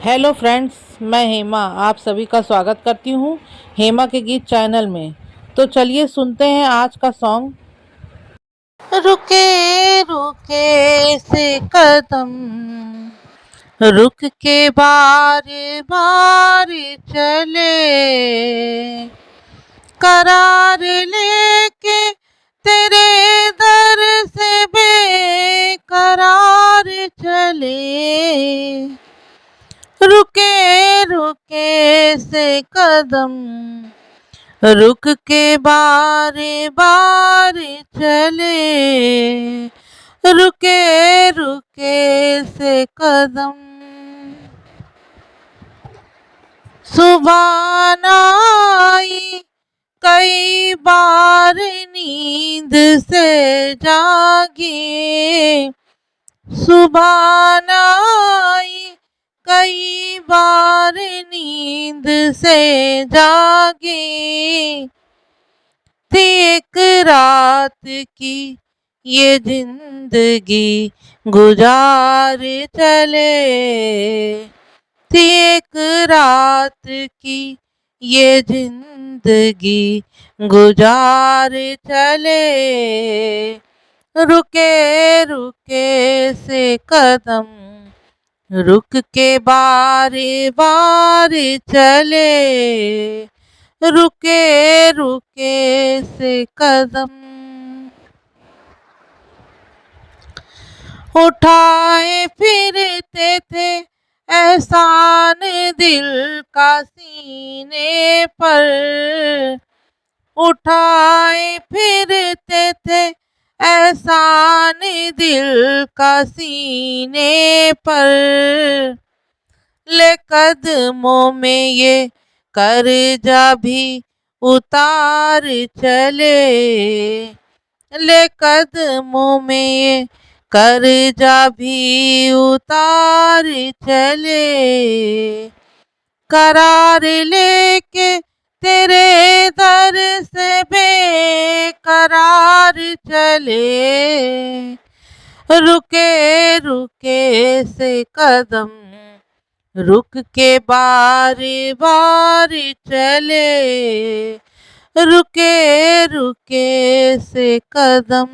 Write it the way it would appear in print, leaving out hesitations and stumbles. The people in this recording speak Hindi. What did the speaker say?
हेलो फ्रेंड्स, मैं हेमा आप सभी का स्वागत करती हूँ हेमा के गीत चैनल में। तो चलिए सुनते हैं आज का सॉन्ग। रुके रुके से कदम, रुक के बार बार चले, करार लेके तेरे दर से बेकरार चले। रुके रुके से कदम, रुक के बारे बारे चले, रुके रुके से कदम। सुबह आई कई बार नींद से जागे, सुबह आई कई बार नींद से जागे। थी एक रात की ये जिंदगी गुजार चले, थी एक रात की ये जिंदगी गुजार चले। रुके रुके से कदम, रुक के बारे बारे चले, रुके रुके से कदम। उठाए फिरते थे एहसान दिल का सीने पर, उठाए फिरते थे एहसान दिल का सीने पर। ले कदमों में ये कर्जा भी उतार चले, ले कदमों में ये कर्जा भी उतार चले। करार लेके तेरे दर से बेकरार चले, रुके रुके से कदम, रुक के बारे बारे चले, रुके रुके से कदम।